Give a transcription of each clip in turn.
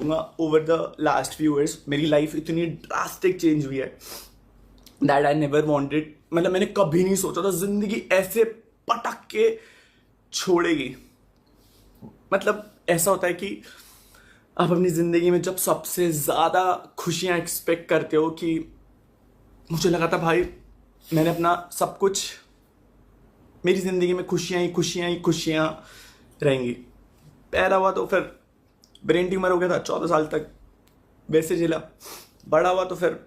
बोलूँगा over the last few years मेरी life इतनी ड्रास्टिक चेंज हुई है दैट आई नेवर वांटेड, मतलब मैंने कभी नहीं सोचा था जिंदगी ऐसे पटक के छोड़ेगी। मतलब ऐसा होता है कि आप अपनी ज़िंदगी में जब सबसे ज़्यादा खुशियाँ एक्सपेक्ट करते हो, कि मुझे लगा था भाई मैंने अपना सब कुछ, मेरी ज़िंदगी में खुशियाँ ही खुशियाँ ही खुशियाँ रहेंगी। पैदा हुआ तो फिर ब्रेन ट्यूमर हो गया था, 14 साल तक वैसे झेला। बड़ा हुआ तो फिर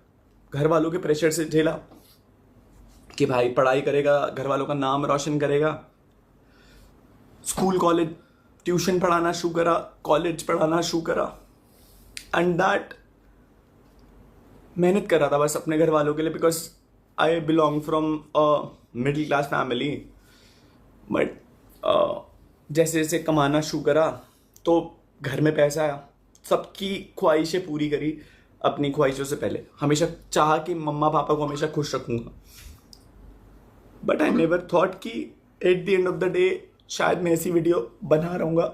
घर वालों के प्रेशर से झेला कि भाई पढ़ाई करेगा, घर वालों का नाम रोशन करेगा। स्कूल कॉलेज ट्यूशन पढ़ाना शुरू करा, कॉलेज पढ़ाना शुरू करा, एंड दैट मेहनत कर रहा था बस अपने घर वालों के लिए, because I belong from a middle class family. But जैसे जैसे कमाना शुरू करा तो घर में पैसा आया, सबकी ख्वाहिशें पूरी करी, अपनी ख्वाहिशों से पहले हमेशा चाहा कि मम्मा पापा को हमेशा खुश रखूंगा। बट आई नेवर थॉट कि at the end of the day शायद मैं ऐसी वीडियो बना रहूंगा।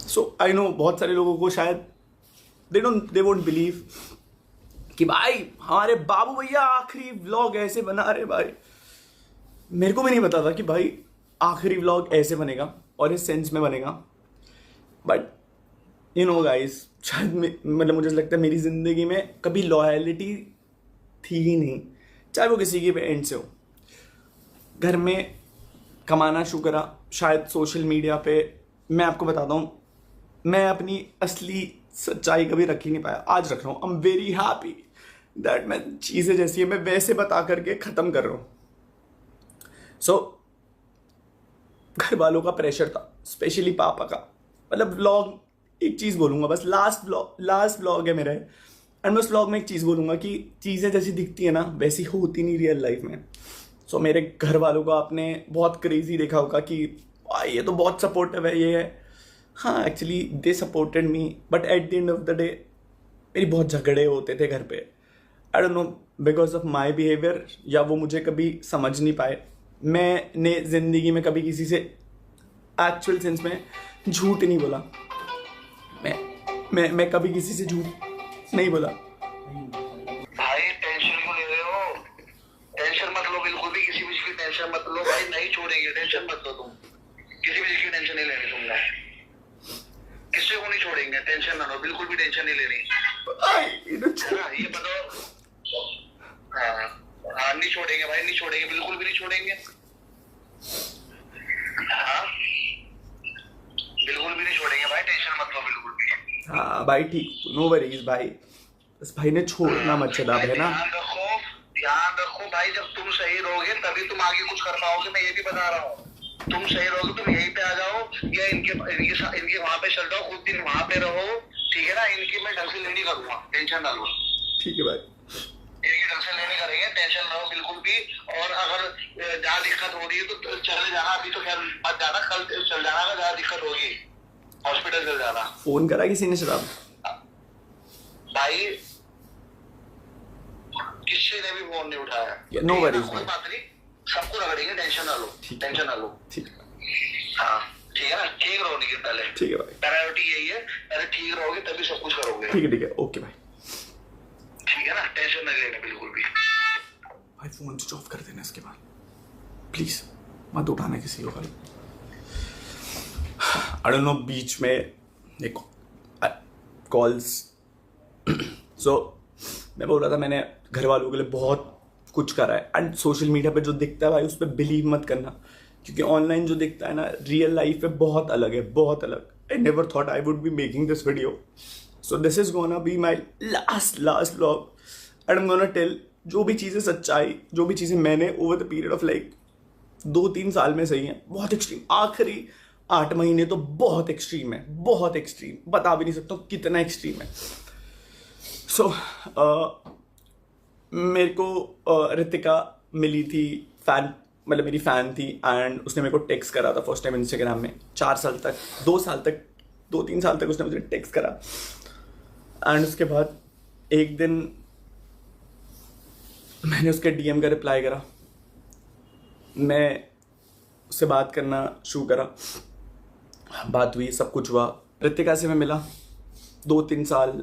सो आई नो बहुत सारे लोगों को शायद दे वोंट बिलीव कि भाई हमारे बाबू भैया आखिरी व्लॉग ऐसे बना रहे। भाई मेरे को भी नहीं पता था कि भाई आखिरी व्लॉग ऐसे बनेगा और इस सेंस में बनेगा। बट यू नो गाइस, शायद मतलब मुझे लगता है मेरी ज़िंदगी में कभी लॉयलिटी थी ही नहीं, चाहे वो किसी की भी एंड से हो। घर में कमाना शुरू करा, शायद सोशल मीडिया पे मैं आपको बताता हूँ, मैं अपनी असली सच्चाई कभी रख ही नहीं पाया। आज रख रहा हूँ। I am very happy that मैं चीज़ें जैसी है मैं वैसे बता करके ख़त्म कर रहा हूँ। सो घर वालों का प्रेशर था, स्पेशली पापा का। मतलब व्लॉग, एक चीज़ बोलूँगा बस, लास्ट व्लॉग है मेरा, एंड मैं उस व्लॉग में एक चीज़ बोलूँगा कि चीज़ें जैसी दिखती है ना वैसी होती नहीं रियल लाइफ में। सो मेरे घर वालों को आपने बहुत क्रेजी देखा होगा कि भाई ये तो बहुत सपोर्टिव है, ये है। हाँ, actually they supported me, but at the end of the day मेरी बहुत झगड़े होते थे घर पे। आई don't no because of my behaviour, या वो मुझे कभी समझ नहीं पाए। मैंने ज़िंदगी में कभी किसी से एक्चुअल सेंस में झूठ नहीं बोला। मैं कभी किसी से झूठ नहीं बोला। भाई टेंशन क्यों ले रहे हो? टेंशन मत लो, बिल्कुल भी किसी भी चीज की टेंशन मत लो भाई, नहीं छोड़ेंगे। टेंशन मत लो तुम, किसी भी चीज की टेंशन नहीं लेनी तुमने, किसी को नहीं छोड़ेंगे। टेंशन ना लो, बिल्कुल भी टेंशन नहीं लेनी है ना, ये बताओ। हाँ नहीं छोड़ेंगे भाई, नहीं छोड़ेंगे, बिल्कुल भी नहीं छोड़ेंगे। हाँ बिल्कुल भी नहीं छोड़ेंगे भाई, टेंशन मत लो बिल्कुल भी। हाँ भाई ठीक, नो वरीज भाई, बस भाई ने छोड़ना मत चला है ना। ध्यान रखो भाई, जब तुम सही रहोगे तभी तुम आगे कुछ कर पाओगे। मैं ये भी बता रहा हूँ, तुम सही रहोगे, तुम यहीं पे आ जाओ या इनके वहां पे चल जाओ, कुछ दिन वहां पे रहो, ठीक है ना। इनकी मैं ढंग से लेनी करूंगा, टेंशन ना लो। ठीक है भाई, इनकी ढंग से लेनी करेंगे, टेंशन ना लो बिल्कुल भी। और अगर जहाँ दिक्कत हो रही है तो चले जाना, अभी तो खैर मत जाना, कल चल जाना। अगर जहाँ दिक्कत होगी हॉस्पिटल चल जाना। फोन करा किसी ने शराब? भाई किसी ने भी फोन नहीं उठाया। नो वरीज, कोई बात नहीं, सबको रगड़ेंगे, टेंशन ना लो, टेंशन ना लो। ठीक है, हाँ ठीक है ना, ठीक रहो निखिल पहले। ठीक है भाई, प्रायोरिटी यही है, पहले ठीक रहोगे तभी सब कुछ करोगे। ठीक है, ओके भाई, ठीक है ना, टेंशन नहीं लेना बिल्कुल भी। भाई फोन स्विच ऑफ कर देना इसके बाद, प्लीज मत उठाना किसी को कल। आई डोंट नो, बीच में एक कॉल्स। सो मैं बोल रहा था मैंने घर वालों के लिए बहुत कुछ करा है, एंड सोशल मीडिया पे जो दिखता है भाई उस पर बिलीव मत करना, क्योंकि ऑनलाइन जो दिखता है ना रियल लाइफ में बहुत अलग है, बहुत अलग। I never thought I would be making this video, so this is gonna be my last vlog, and I am gonna tell जो भी चीज़ें सच्चाई, जो भी चीज़ें मैंने over the period of like 2-3 साल में सही हैं, बहुत एक्सट्रीम। आखिरी 8 महीने तो बहुत एक्सट्रीम है, बहुत एक्सट्रीम, बता भी नहीं सकता कितना एक्सट्रीम है। सो मेरे को रितिका मिली थी, फैन, मतलब मेरी फ़ैन थी, एंड उसने मेरे को टेक्स्ट करा था फर्स्ट टाइम इंस्टाग्राम में। 4 साल तक, 2 साल तक, 2-3 साल तक उसने मुझे टेक्स्ट करा, एंड उसके बाद एक दिन मैंने उसके डीएम का रिप्लाई करा, मैं उससे बात करना शुरू करा, बात हुई, सब कुछ हुआ। रितिका से मैं मिला, 2-3 साल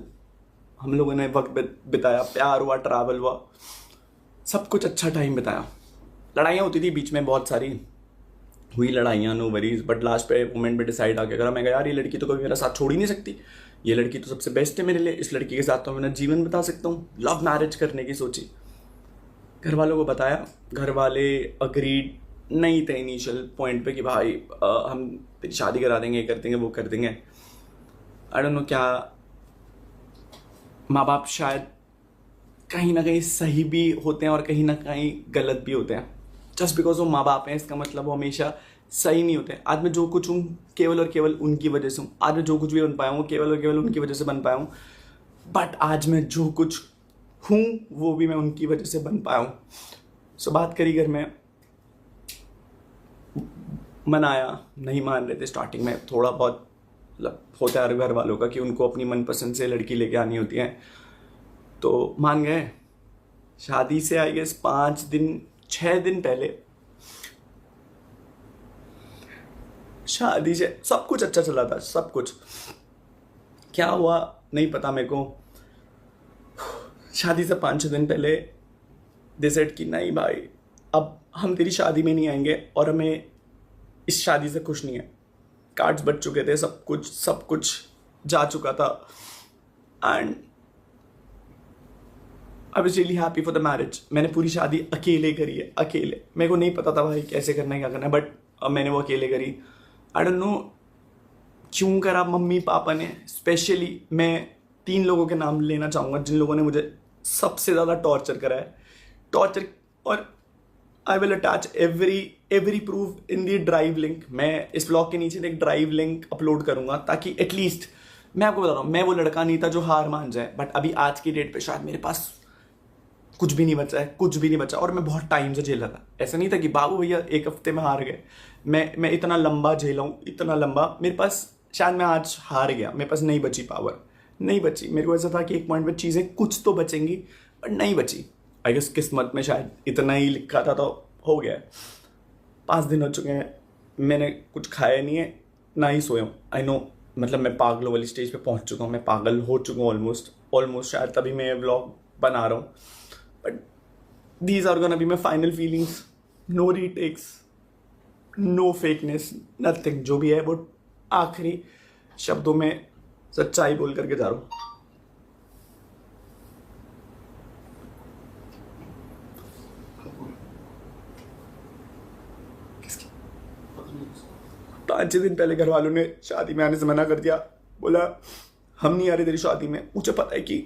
हम लोगों ने वक्त बिताया, प्यार हुआ, ट्रैवल हुआ, सब कुछ अच्छा टाइम बिताया। लड़ाइयाँ होती थी बीच में, बहुत सारी हुई लड़ाइयाँ, नो वरीज, बट लास्ट पे मोमेंट पे डिसाइड आके करा, मैं कहा यार ये लड़की तो कभी मेरा साथ छोड़ ही नहीं सकती, ये लड़की तो सबसे बेस्ट है मेरे लिए, इस लड़की के साथ तो मैं जीवन बता सकता हूँ। लव मैरिज करने की सोची, घर वालों को बताया, घर वाले अग्रीड नहीं थे इनिशियल पॉइंट पे कि भाई हम तेरी शादी करा देंगे, ये कर देंगे, वो कर देंगे। आई डोंट नो क्या, माँ बाप शायद कहीं ना कहीं सही भी होते हैं और कहीं ना कहीं गलत भी होते हैं। जस्ट बिकॉज वो माँ बाप हैं इसका मतलब वो हमेशा सही नहीं होते। आज मैं जो कुछ हूँ केवल और केवल उनकी वजह से हूँ, आज मैं जो कुछ भी बन पाया हूँ केवल और केवल उनकी वजह से बन पाया हूँ। बट आज मैं जो कुछ हूँ वो भी मैं उनकी वजह से बन पाया हूँ। सो बात करी घर में, मनाया, नहीं मान रहे थे स्टार्टिंग में, थोड़ा बहुत मतलब होता है घर वालों का कि उनको अपनी मनपसंद से लड़की लेके आनी होती है, तो मान गए। शादी से आई गेस 6 दिन पहले, शादी से सब कुछ अच्छा चला था, सब कुछ। क्या हुआ नहीं पता मेरे को। शादी से 5-6 दिन पहले डिसाइड की नहीं भाई अब हम तेरी शादी में नहीं आएंगे और हमें इस शादी से खुश नहीं है। कार्ड्स बच चुके थे, सब कुछ जा चुका था, and I was really happy for the marriage. मैंने पूरी शादी अकेले करी है, अकेले। मेरे को नहीं पता था भाई कैसे करना है, क्या करना है, बट अब मैंने वो अकेले करी। आई डोंट नो क्यों करा, मम्मी पापा ने स्पेशली। मैं 3 लोगों के नाम लेना चाहूँगा जिन लोगों ने मुझे सबसे ज़्यादा टॉर्चर करा है, टॉर्चर। और I will attach every proof in the drive link. मैं इस ब्लॉग के नीचे एक ड्राइव लिंक अपलोड करूंगा ताकि एटलीस्ट, मैं आपको बता रहा हूँ, मैं वो लड़का नहीं था जो हार मान जाए, बट अभी आज की डेट पे शायद मेरे पास कुछ भी नहीं बचा है, कुछ भी नहीं बचा। और मैं बहुत टाइम से झेला था, ऐसा नहीं था कि बाबू भैया 1 हफ्ते में हार गए। मैं इतना लंबा झेला हूँ, इतना लंबा। मेरे पास शायद मैं आज हार गया, मेरे पास नहीं बची पावर, नहीं बची। मेरे को ऐसा था कि एक पॉइंट पे चीज़ें कुछ तो बचेंगी, बट नहीं बची। आई गेस किस्मत में शायद इतना ही लिखा था तो हो गया। 5 दिन हो चुके हैं, मैंने कुछ खाया नहीं है, ना ही सोया हूँ। आई नो, मतलब मैं पागलों वाली स्टेज पे पहुँच चुका हूँ, मैं पागल हो चुका हूँ ऑलमोस्ट। शायद तभी मैं व्लॉग बना रहा हूँ, but these are gonna be my final feelings. No retakes, no fakeness, nothing. जो भी है वो आखिरी शब्दों में सच्चाई बोल करके जा रहा हूँ। पाँच 6 दिन पहले घर वालों ने शादी में आने से मना कर दिया, बोला हम नहीं आ रहे तेरी शादी में। मुझे पता है कि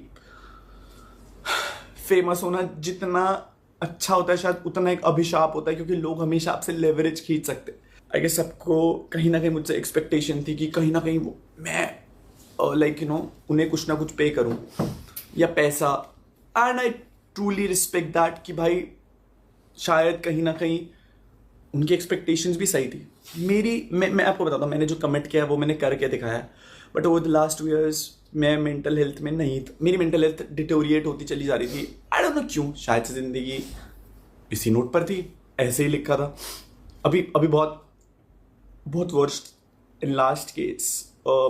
फेमस होना जितना अच्छा होता है शायद उतना एक अभिशाप होता है, क्योंकि लोग हमेशा आपसे लेवरेज खींच सकते हैं। आई गेस सबको कहीं ना कहीं मुझसे एक्सपेक्टेशन थी कि कहीं ना कहीं मैं लाइक उन्हें कुछ ना कुछ पे करूं या पैसा। And I truly respect that कि भाई शायद कहीं ना कहीं उनकी एक्सपेक्टेशंस भी सही थी। मैं आपको बताता हूँ, मैंने जो कमिट किया है वो मैंने करके दिखाया। But over the last 2 years मैं मेंटल हेल्थ में नहीं था, मेरी मेंटल हेल्थ डिटोरिएट होती चली जा रही थी। आई डोंट नो क्यों, शायद से ज़िंदगी इसी नोट पर थी, ऐसे ही लिखा था। अभी बहुत वर्स्ट इन लास्ट केस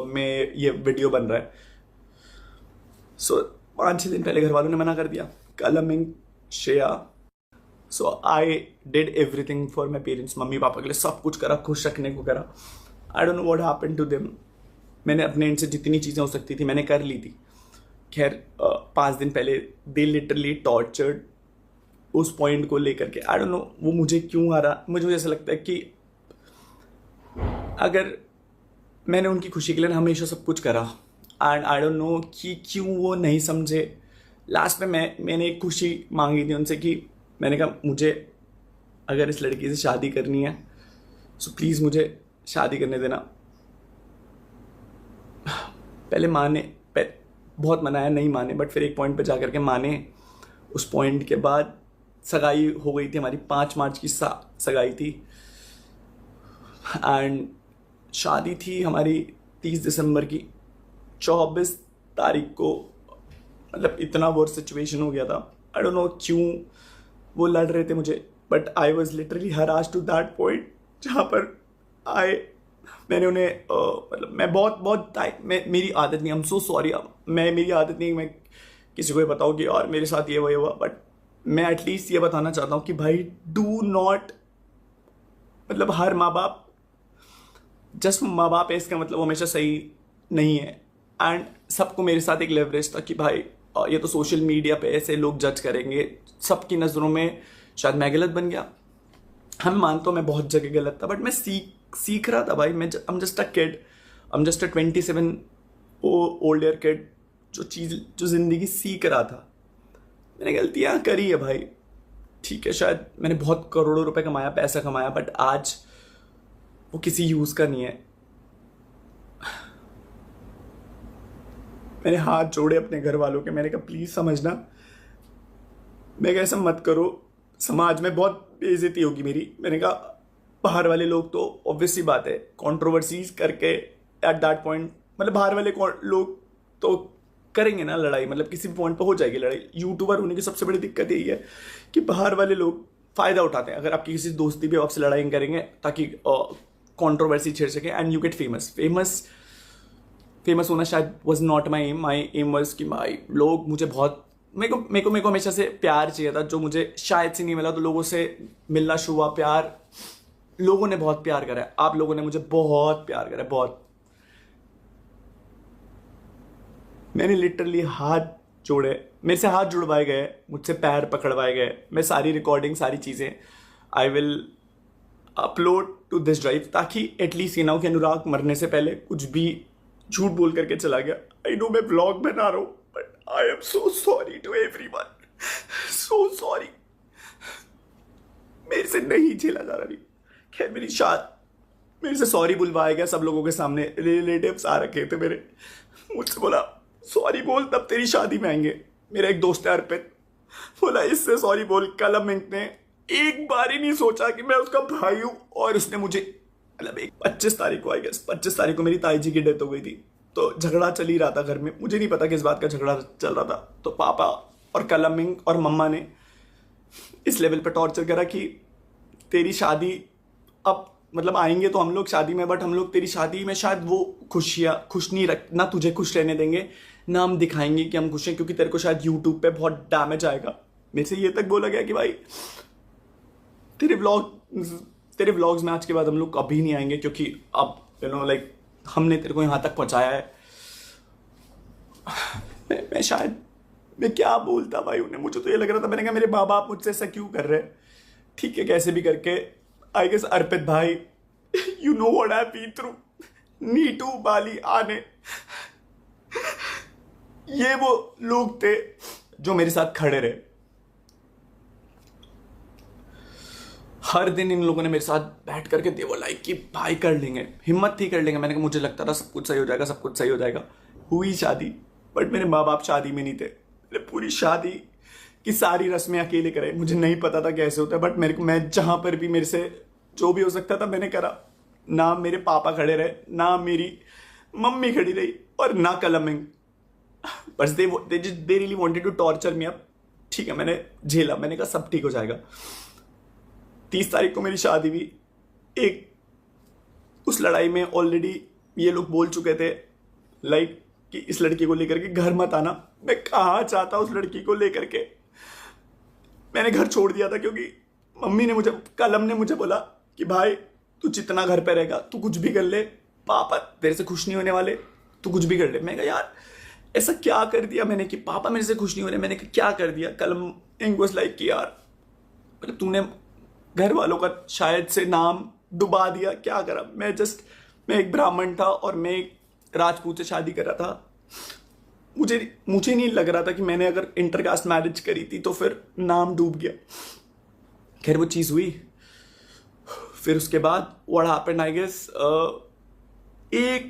में ये वीडियो बन रहा है। सो 5-6 दिन पहले घर वालों ने मना कर दिया, कलमिंग Shreya. So I did everything for my parents, मम्मी पापा के लिए सब कुछ करा, खुश रखने को करा। I don't know what happened to them. मैंने अपने एंड से जितनी चीज़ें हो सकती थी मैंने कर ली थी। खैर 5 दिन पहले दे लिटरली टॉर्चर्ड उस पॉइंट को लेकर के। आई डोंट नो वो मुझे क्यों आ रहा। मुझे ऐसा लगता है कि अगर मैंने उनकी खुशी के लिए हमेशा सब कुछ करा, एंड आई डोंट नो कि क्यों वो नहीं समझे। लास्ट में मैंने एक खुशी मांगी थी उनसे कि मैंने कहा मुझे अगर इस लड़की से शादी करनी है सो प्लीज़ मुझे शादी करने देना। पहले माने, बहुत मनाया, नहीं माने, बट फिर एक पॉइंट पे जाकर के माने। उस पॉइंट के बाद सगाई हो गई थी हमारी, 5 मार्च की सगाई थी, एंड शादी थी हमारी 30 दिसंबर की। 24 तारीख को मतलब इतना वर्स्ट सिचुएशन हो गया था। आई डोंट नो क्यों वो लड़ रहे थे मुझे but I was literally harass to that point जहाँ पर मैंने उन्हें मतलब मैं बहुत मेरी आदत नहीं, आई एम सो सॉरी, मेरी आदत नहीं मैं किसी को ये बताऊँ कि यार मेरे साथ ये हुआ, बट मैं एटलीस्ट ये बताना चाहता हूँ कि भाई डू नॉट, मतलब हर माँ बाप जस्ट माँ बाप है इसका मतलब हमेशा सही नहीं है। एंड सबको मेरे साथ एक लेवरेज था कि भाई ये तो सोशल मीडिया पे ऐसे लोग जज करेंगे, सबकी नज़रों में शायद मैं गलत बन गया। हम मानता हूँ मैं बहुत जगह गलत था, बट मैं सीख रहा था भाई। मैं I am just a kid, I am just a 27 old year kid जो ज़िंदगी सीख रहा था। मैंने गलतियाँ करी है भाई, ठीक है, शायद मैंने बहुत करोड़ों रुपए कमाया, पैसा कमाया, बट आज वो किसी यूज़ का नहीं है। मैंने हाथ जोड़े अपने घर वालों के, मैंने कहा प्लीज़ समझना, मैं कहा ऐसा मत करो, समाज में बहुत बेइज्जती होगी मेरी। मैंने कहा बाहर वाले लोग तो ऑब्वियसली बात है कंट्रोवर्सीज करके एट दैट पॉइंट, मतलब बाहर वाले लोग तो करेंगे ना लड़ाई, मतलब किसी भी पॉइंट पर हो जाएगी लड़ाई। यूट्यूबर होने की सबसे बड़ी दिक्कत यही है कि बाहर वाले लोग फ़ायदा उठाते हैं। अगर आपकी किसी दोस्ती भी आपसे लड़ाई करेंगे ताकि कंट्रोवर्सी छेड़ सके एंड यू गेट फेमस होना शायद was not my aim was कि भाई लोग मुझे बहुत, मेरे को हमेशा से प्यार चाहिए था जो मुझे शायद से नहीं मिला। तो लोगों से मिलना शुरू हुआ, प्यार, लोगों ने बहुत प्यार करा है, आप लोगों ने मुझे बहुत प्यार करा है, बहुत। मैंने लिटरली हाथ जोड़े, मेरे से हाथ जुड़वाए गए, मुझसे पैर पकड़वाए गए। मैं सारी रिकॉर्डिंग, सारी चीज़ें I will upload to this drive, ताकि एटलीस्ट ये ना हो कि अनुराग मरने से पहले कुछ भी झूठ बोल करके चला गया। आई नो मैं ब्लॉग बना रहा हूँ, but I am so sorry to everyone, so sorry. मेरे से नहीं झेला जा रहा। खैर मेरे से सॉरी बुलवाया गया सब लोगों के सामने, रिलेटिव्स आ रखे थे मेरे, मुझसे बोला सॉरी बोल तब तेरी शादी में आएंगे। मेरा एक दोस्त है अर्पित, बोला इससे सॉरी बोल। कलम ने एक बार ही नहीं सोचा कि मैं उसका भाई हूँ, और उसने मुझे, मतलब एक 25 तारीख को, आई गेस 25 तारीख को मेरी ताई जी की डेथ हो गई थी। तो झगड़ा चल ही रहा था घर में, मुझे नहीं पता किस बात का झगड़ा चल रहा था। तो पापा और कलमिंग और मम्मा ने इस लेवल पर टॉर्चर करा कि तेरी शादी अब, मतलब आएंगे तो हम लोग शादी में, बट हम लोग तेरी शादी में शायद वो खुश नहीं रख, ना तुझे खुश रहने देंगे, ना हम दिखाएंगे कि हम खुश हैं, क्योंकि तेरे को शायद यूट्यूब पे बहुत डैमेज आएगा। मेरे से ये तक बोला गया कि भाई तेरे व्लॉग्स में आज के बाद हम लोग कभी नहीं आएंगे, क्योंकि अब यू नो लाइक हमने तेरे को यहाँ तक पहुँचाया है। मैं शायद मैं क्या बोलता भाई उन्हें, मुझे तो ये लग रहा था, मैंने कहा मेरे माँ बाप मुझसे ऐसा क्यों कर रहे हैं। ठीक है, कैसे भी करके आई गेस अर्पित भाई, you know what I been through, Neetu, Bali, आने, ये वो लोग थे जो मेरे साथ खड़े रहे। हर दिन इन लोगों ने मेरे साथ बैठ करके दे वो लाइक कि भाई कर लेंगे, हिम्मत थी कर लेंगे। मैंने कहा मुझे लगता था सब कुछ सही हो जाएगा, सब कुछ सही हो जाएगा। हुई शादी, बट मेरे माँ बाप शादी में नहीं थे। मैंने पूरी शादी की सारी रस्में अकेले करे, मुझे नहीं पता था कैसे होता है, बट मैं जहाँ पर भी मेरे से जो भी हो सकता था मैंने करा। ना मेरे पापा खड़े रहे, ना मेरी मम्मी खड़ी रही, और ना कलमिंग, बस they really wanted to torture me. अब ठीक है, मैंने झेला, मैंने कहा सब ठीक हो जाएगा। 30 तारीख को मेरी शादी हुई। उस लड़ाई में ऑलरेडी ये लोग बोल चुके थे लाइक कि इस लड़की को लेकर के घर मत आना। मैं कहाँ चाहता उस लड़की को लेकर के, मैंने घर छोड़ दिया था, क्योंकि मम्मी ने कलम ने मुझे बोला कि भाई तू जितना घर पे रहेगा तू कुछ भी कर ले, पापा तेरे से खुश नहीं होने वाले, तू कुछ भी कर ले। मैं कहा यार ऐसा क्या कर दिया मैंने कि पापा मेरे से खुश नहीं हो रहे। मैंने कहा क्या कर दिया। कलम इंग्लिश लाइक कि यार मतलब तूने घर वालों का शायद से नाम डुबा दिया, क्या करा। मैं एक ब्राह्मण था और मैं एक राजपूत से शादी कर रहा था। मुझे नहीं लग रहा था कि मैंने अगर इंटरकास्ट मैरिज करी थी तो फिर नाम डूब गया। खैर वो चीज़ हुई। फिर उसके बाद व्हाट हैपेंड आई गेस 1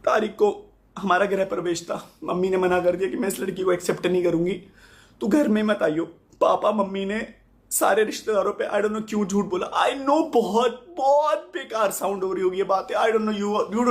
तारीख को हमारा गृह प्रवेश था। मम्मी ने मना कर दिया कि मैं इस लड़की को एक्सेप्ट नहीं करूंगी, तू घर में मत आइयो। पापा मम्मी ने सारे रिश्तेदारों पे आई डोंट नो क्यों झूठ बोला। आई नो बहुत बहुत बेकार साउंड हो रही होगी ये बातें। आई डोंट नो यू